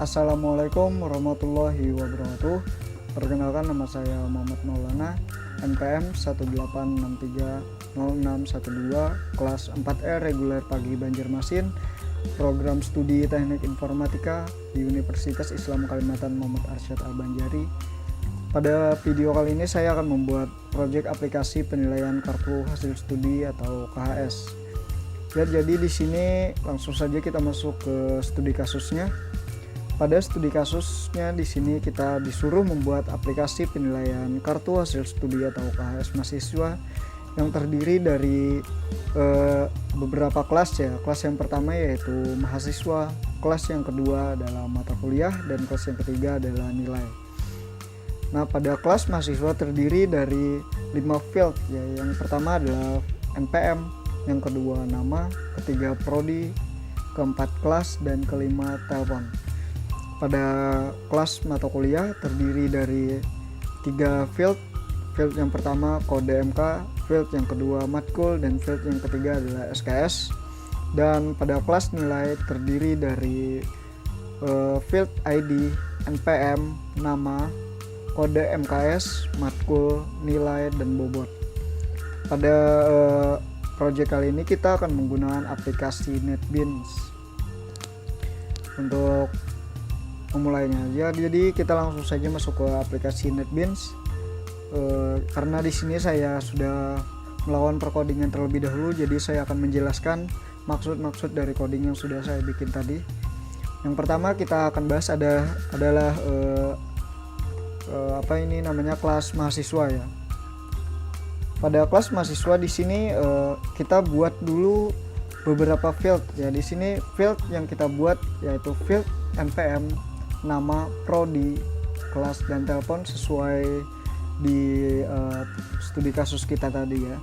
Assalamualaikum warahmatullahi wabarakatuh. Perkenalkan, nama saya Muhammad Maulana, NPM 186306112, kelas 4E reguler pagi Banjarmasin, program studi Teknik Informatika di Universitas Islam Kalimantan Muhammad Arsyad Al-Banjari. Pada video kali ini saya akan membuat proyek aplikasi penilaian kartu hasil studi atau KHS. Jadi di sini langsung saja kita masuk ke studi kasusnya. Pada studi kasusnya di sini kita disuruh membuat aplikasi penilaian kartu hasil studi atau KHS mahasiswa yang terdiri dari beberapa kelas ya. Kelas yang pertama yaitu mahasiswa, kelas yang kedua adalah mata kuliah, dan kelas yang ketiga adalah nilai. Nah, pada kelas mahasiswa terdiri dari 5 field ya. Yang pertama adalah NPM, yang kedua nama, ketiga prodi, keempat kelas, dan kelima telepon. Pada kelas mata kuliah terdiri dari 3 field. Field yang pertama kode MK, field yang kedua matkul, dan field yang ketiga adalah SKS. Dan pada kelas nilai terdiri dari field ID, NPM, nama, kode MKS, matkul, nilai, dan bobot. Pada proyek kali ini kita akan menggunakan aplikasi NetBeans untuk memulainya ya. Jadi kita langsung saja masuk ke aplikasi NetBeans. Karena di sini saya sudah melakukan perkodingan terlebih dahulu, jadi saya akan menjelaskan maksud-maksud dari coding yang sudah saya bikin tadi. Yang pertama kita akan bahas adalah kelas mahasiswa ya. Pada kelas mahasiswa di sini kita buat dulu beberapa field ya. Di sini field yang kita buat yaitu field NPM, nama, prodi, kelas, dan telepon sesuai di studi kasus kita tadi ya.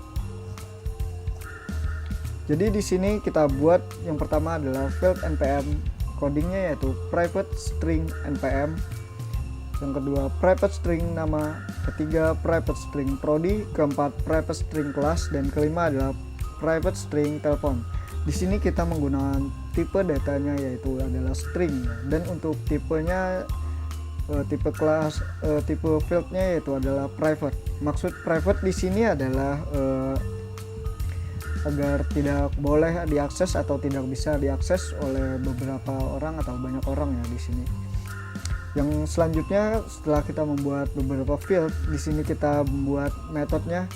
Jadi di sini kita buat yang pertama adalah field NPM, codingnya yaitu private string NPM, yang kedua private string nama, ketiga private string prodi, keempat private string kelas, dan kelima adalah private string telepon. Di sini kita menggunakan tipe datanya yaitu adalah string ya. Dan untuk tipenya tipe kelas tipe fieldnya yaitu adalah private. Maksud private di sini adalah agar tidak boleh diakses atau tidak bisa diakses oleh beberapa orang atau banyak orang ya di sini. Yang selanjutnya setelah kita membuat beberapa field, di sini kita membuat metodenya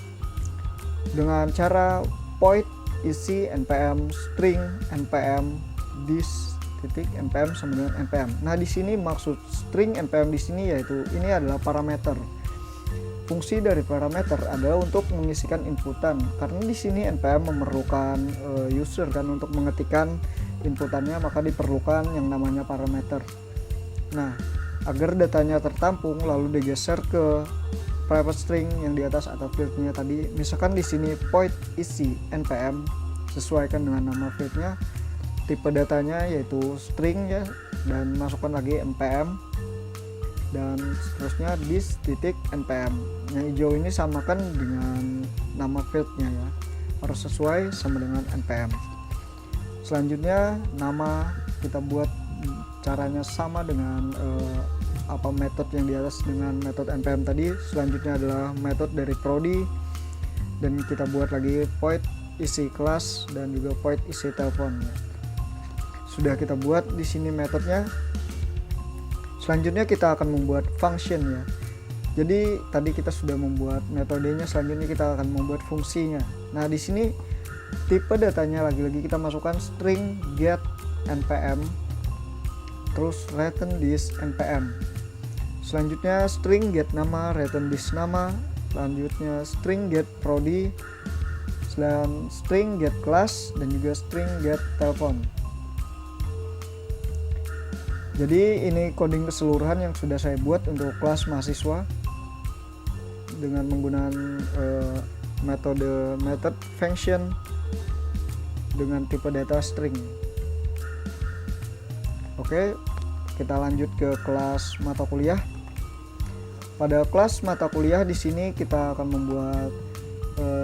dengan cara point isi NPM string NPM this titik NPM sama dengan NPM. Nah, di sini maksud string NPM di sini yaitu ini adalah parameter. Fungsi dari parameter adalah untuk mengisikan inputan, karena di sini NPM memerlukan user kan untuk mengetikkan inputannya, maka diperlukan yang namanya parameter. Nah, agar datanya tertampung lalu digeser ke private string yang di atas atau fieldnya tadi, misalkan di sini point isi NPM, sesuaikan dengan nama fieldnya, tipe datanya yaitu string ya, dan masukkan lagi NPM, dan seterusnya this titik NPM. Yang hijau ini samakan dengan nama fieldnya ya, harus sesuai sama dengan NPM. Selanjutnya nama kita buat caranya sama dengan metode yang di atas dengan metode NPM tadi. Selanjutnya adalah metode dari prodi, dan kita buat lagi point isi kelas dan juga point isi telepon ya. Sudah kita buat di sini metodenya. Selanjutnya kita akan membuat function ya. Jadi tadi kita sudah membuat metodenya, selanjutnya kita akan membuat fungsinya. Nah, di sini tipe datanya lagi-lagi kita masukkan string get NPM, terus return this NPM. Selanjutnya string get nama, return this nama. Selanjutnya string get prodi, string get kelas, dan juga string get telepon. Jadi ini coding keseluruhan yang sudah saya buat untuk kelas mahasiswa dengan menggunakan method function dengan tipe data string. Oke, kita lanjut ke kelas mata kuliah. Pada kelas mata kuliah di sini kita akan membuat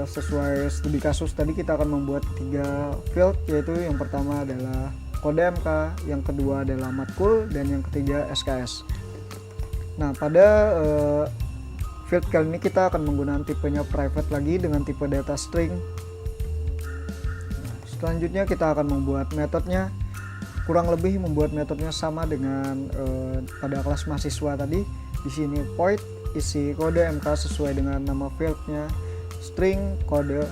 sesuai studi kasus tadi, kita akan membuat 3 field, yaitu yang pertama adalah kode MK, yang kedua adalah matkul, dan yang ketiga SKS. Nah, pada field kali ini kita akan menggunakan tipenya private lagi dengan tipe data string. Nah, selanjutnya kita akan membuat metodenya, kurang lebih membuat metodenya sama dengan pada kelas mahasiswa tadi. Di sini void isi kode MK sesuai dengan nama fieldnya, string kode,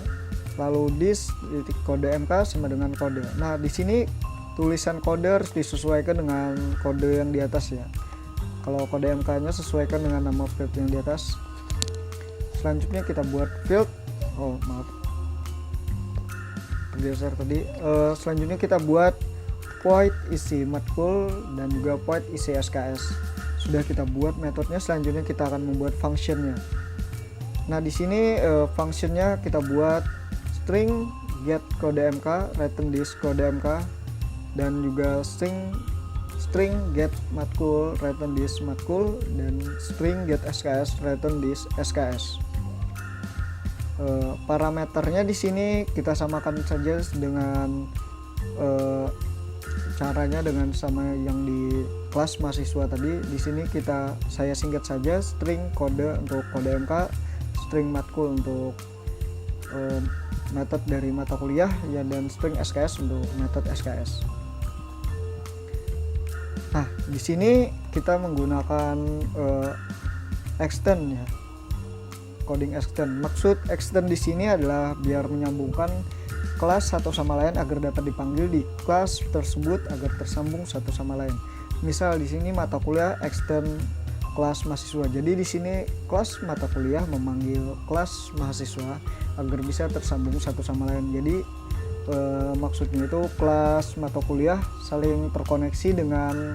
lalu this titik kode MK sama dengan kode. Nah, di sini tulisan kode harus disesuaikan dengan kode yang di atas ya. Kalau kode MK-nya sesuaikan dengan nama field yang di atas. Selanjutnya kita buat field. Oh, maaf. Tergeser tadi. Selanjutnya kita buat void isi matkul dan juga void isi SKS. Sudah kita buat metodenya, selanjutnya kita akan membuat functionnya. Nah, di sini functionnya kita buat string get kode MK, return this kode MK, dan juga string get matkul, return this matkul, dan string get SKS, return this SKS. Parameternya di sini kita samakan saja dengan caranya dengan sama yang di kelas mahasiswa tadi. Di sini saya singkat saja string kode untuk kode MK, string matkul untuk metode dari mata kuliah ya, dan string SKS untuk metode SKS. Nah, di sini kita menggunakan extend ya, coding extend. Maksud extend di sini adalah biar menyambungkan kelas satu sama lain agar dapat dipanggil di kelas tersebut agar tersambung satu sama lain. Misal di sini mata kuliah extend kelas mahasiswa. Jadi di sini kelas mata kuliah memanggil kelas mahasiswa agar bisa tersambung satu sama lain. Jadi maksudnya itu kelas mata kuliah saling terkoneksi dengan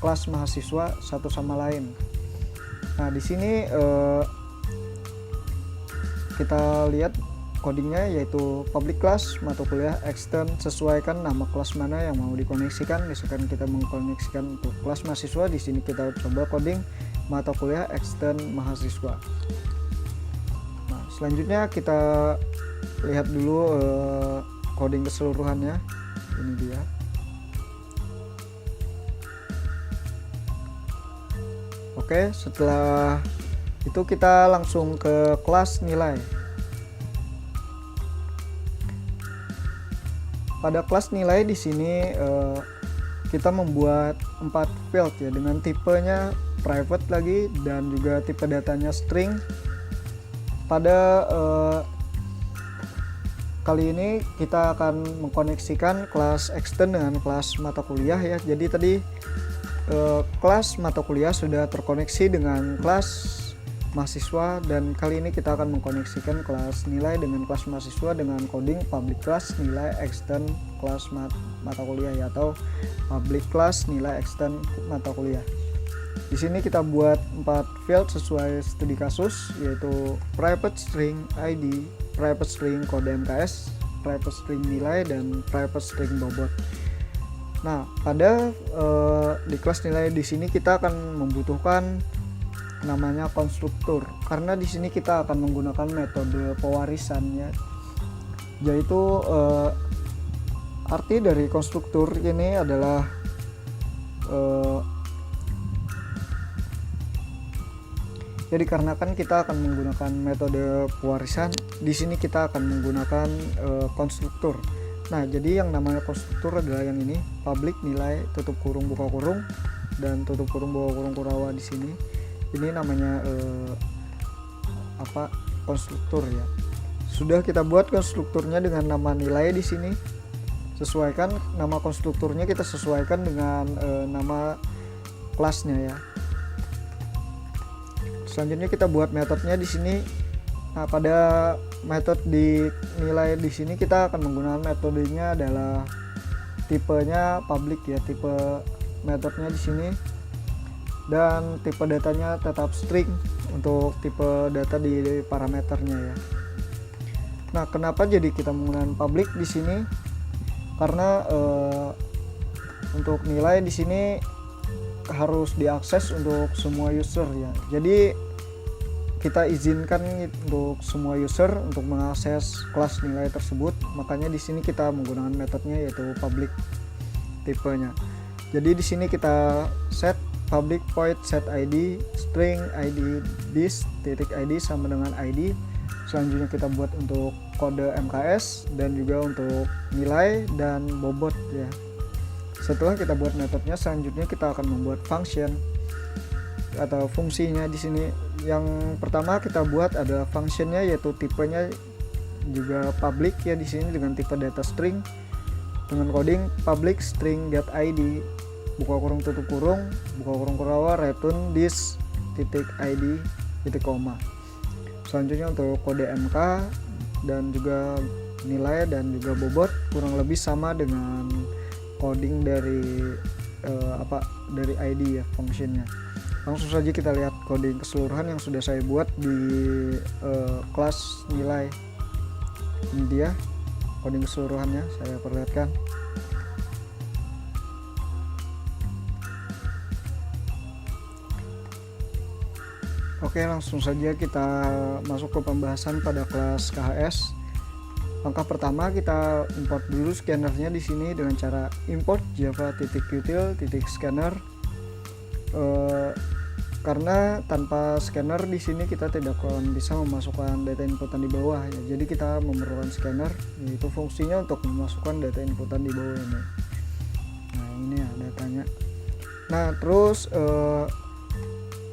kelas mahasiswa satu sama lain. Nah, di sini kita lihat codingnya, yaitu public class mata kuliah extend, sesuaikan nama kelas mana yang mau dikoneksikan. Misalkan kita mengkoneksikan untuk kelas mahasiswa, di sini kita coba coding mata kuliah extend mahasiswa. Nah, selanjutnya kita lihat dulu coding keseluruhannya. Ini dia. Oke, setelah itu kita langsung ke kelas nilai. Pada kelas nilai di sini kita membuat 4 field ya, dengan tipenya private lagi dan juga tipe datanya string. Pada kali ini kita akan mengkoneksikan kelas extend dengan kelas mata kuliah ya. Jadi tadi kelas mata kuliah sudah terkoneksi dengan kelas mahasiswa, dan kali ini kita akan mengkoneksikan kelas nilai dengan kelas mahasiswa dengan coding public class nilai extend kelas mata kuliah ya, atau public class nilai extend mata kuliah. Di sini kita buat 4 field sesuai studi kasus, yaitu private string ID, private string kode MKS, private string nilai, dan private string bobot. Nah, pada di kelas nilai di sini kita akan membutuhkan namanya konstruktur, karena di sini kita akan menggunakan metode pewarisannya, yaitu arti dari konstruktur ini adalah jadi dikarenakan kita akan menggunakan metode pewarisan, di sini kita akan menggunakan konstruktur. Nah, jadi yang namanya konstruktur adalah yang ini, public nilai tutup kurung buka kurung dan tutup kurung buka kurung kurawa di sini. Ini namanya konstruktur ya. Sudah kita buat konstrukturnya dengan nama nilai di sini. Sesuaikan nama konstrukturnya, kita sesuaikan dengan nama kelasnya ya. Selanjutnya kita buat metodenya di sini. Nah, pada metode di nilai di sini kita akan menggunakan metodenya adalah tipenya public ya, tipe metodenya di sini, dan tipe datanya tetap string untuk tipe data di parameternya ya. Nah, kenapa jadi kita menggunakan public di sini? Karena untuk nilai di sini harus diakses untuk semua user ya. Jadi kita izinkan untuk semua user untuk mengakses kelas nilai tersebut. Makanya di sini kita menggunakan metodenya yaitu public. tipenya. Jadi di sini kita set public void set ID string ID this titik ID sama dengan ID. Selanjutnya kita buat untuk kode MKS dan juga untuk nilai dan bobot ya. Setelah kita buat metodenya, selanjutnya kita akan membuat function atau fungsinya. Di sini yang pertama kita buat adalah functionnya, yaitu tipenya juga public ya, di sini dengan tipe data string dengan coding public string get ID buka kurung tutup kurung buka kurung kurawa return this titik ID titik koma. Selanjutnya untuk kode MK dan juga nilai dan juga bobot kurang lebih sama dengan coding dari dari ID ya functionnya. Langsung saja kita lihat coding keseluruhan yang sudah saya buat di kelas nilai. Ini dia coding keseluruhannya, saya perlihatkan. Oke, langsung saja kita masuk ke pembahasan pada kelas KHS. Langkah pertama kita import dulu scannernya di sini dengan cara import java.util.scanner. Karena tanpa scanner di sini kita tidak akan bisa memasukkan data inputan di bawah ya. Jadi kita memerlukan scanner, yaitu fungsinya untuk memasukkan data inputan di bawah ini. Nah, ini ya datanya. Nah, terus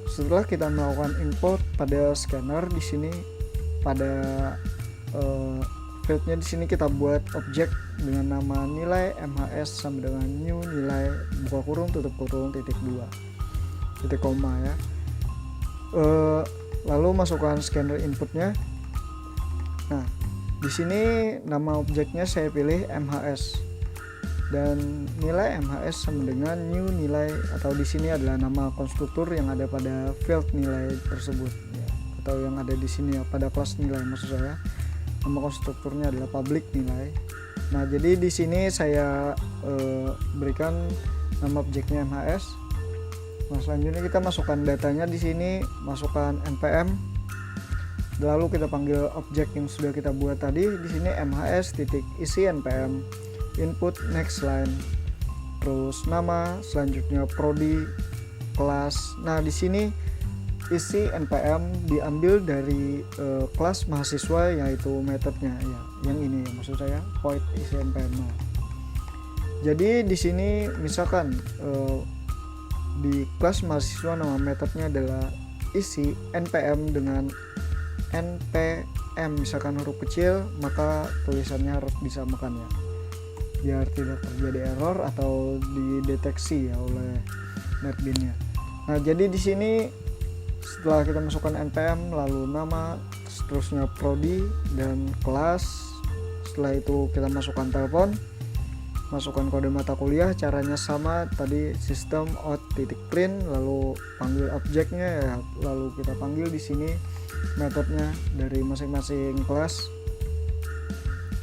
setelah kita melakukan import pada scanner di sini pada fieldnya di sini kita buat objek dengan nama nilai MHS sama dengan new nilai buka kurung tutup kurung titik 2 titik koma ya. Lalu masukkan scanner inputnya. Nah, di sini nama objeknya saya pilih MHS dan nilai MHS sama dengan new nilai, atau di sini adalah nama konstruktur yang ada pada field nilai tersebut ya, atau yang ada di sini ya pada kelas nilai maksud saya. Nama konstrukturnya adalah public nilai. Nah, jadi di sini saya berikan nama objeknya MHS. Nah, selanjutnya kita masukkan datanya di sini, masukkan npm, lalu kita panggil objek yang sudah kita buat tadi di sini MHS titik isi npm input next line, terus nama, selanjutnya prodi kelas. Nah, di sini isi npm diambil dari kelas mahasiswa, yaitu metodenya ya, yang ini ya, maksud saya void isi npm. Nah, jadi di sini misalkan di kelas mahasiswa nama metodenya adalah isi npm dengan npm misalkan huruf kecil, maka tulisannya harus disamakan ya, biar tidak terjadi error atau dideteksi ya oleh NetBeans-nya. Nah, jadi di sini setelah kita masukkan npm lalu nama, seterusnya prodi dan kelas. Setelah itu kita masukkan telepon, masukkan kode mata kuliah, caranya sama tadi, sistem out titik print, lalu panggil objeknya ya, lalu kita panggil di sini metodenya dari masing-masing kelas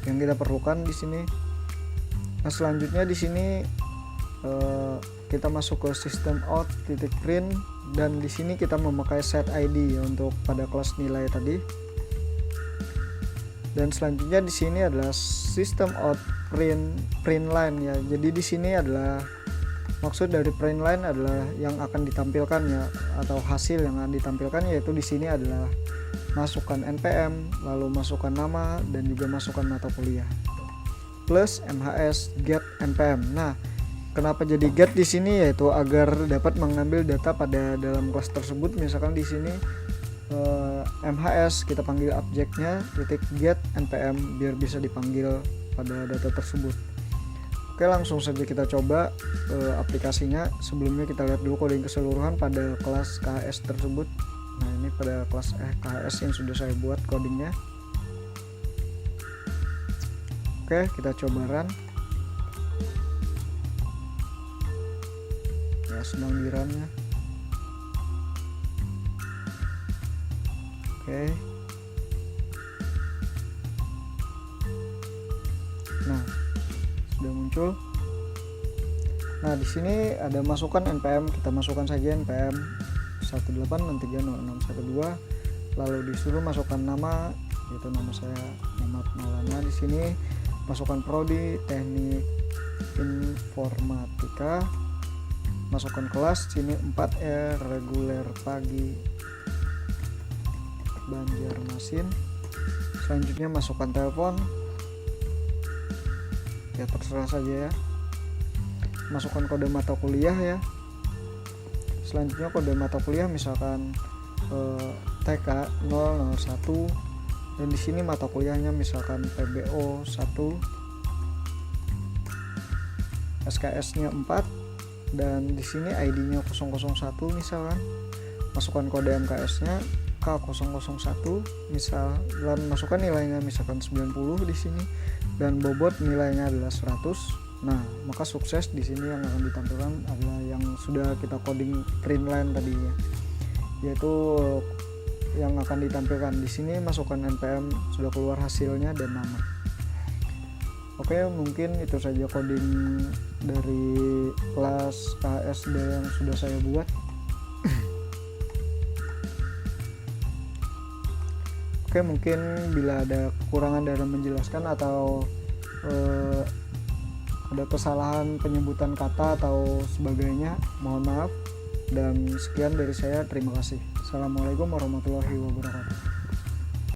yang kita perlukan di sini. Nah, selanjutnya di sini kita masuk ke sistem out titik print dan di sini kita memakai set ID ya, untuk pada kelas nilai tadi. Dan selanjutnya di sini adalah system out print line ya. Jadi di sini adalah maksud dari print line adalah yang akan ditampilkan ya, atau hasil yang akan ditampilkan, yaitu di sini adalah masukkan npm, lalu masukkan nama dan juga masukkan mata kuliah plus MHS get npm. Nah, kenapa jadi get di sini, yaitu agar dapat mengambil data pada dalam kelas tersebut. Misalkan di sini MHS kita panggil objeknya titik get npm biar bisa dipanggil pada data tersebut. Oke, langsung saja kita coba aplikasinya. Sebelumnya kita lihat dulu coding keseluruhan pada kelas KHS tersebut. Nah, ini pada kelas KHS yang sudah saya buat codingnya. Oke, kita coba run ya, sedang di runnya. Oke. Nah, sudah muncul. Nah, di sini ada masukan npm, kita masukkan saja npm 186630612, lalu disuruh masukkan nama, yaitu nama saya Muhammad Maulana. Di sini masukkan prodi teknik informatika, masukkan kelas, sini 4R reguler pagi Banjarmasin. Selanjutnya masukkan telepon, ya terserah saja ya. Masukkan kode mata kuliah ya. Selanjutnya kode mata kuliah misalkan TK 001, dan di sini mata kuliahnya misalkan PBO 1, SKS-nya 4, dan di sini ID-nya 001 misalkan. Masukkan kode MKS-nya K001 misal, dan masukkan nilainya misalkan 90 di sini, dan bobot nilainya adalah 100. Nah, maka sukses di sini yang akan ditampilkan adalah yang sudah kita coding print line tadinya, yaitu yang akan ditampilkan di sini. Masukkan npm sudah keluar hasilnya dan nama. Oke, mungkin itu saja coding dari kelas KSD yang sudah saya buat. Oke, mungkin bila ada kekurangan dalam menjelaskan atau ada kesalahan penyebutan kata atau sebagainya, mohon maaf. Dan sekian dari saya, terima kasih. Assalamualaikum warahmatullahi wabarakatuh.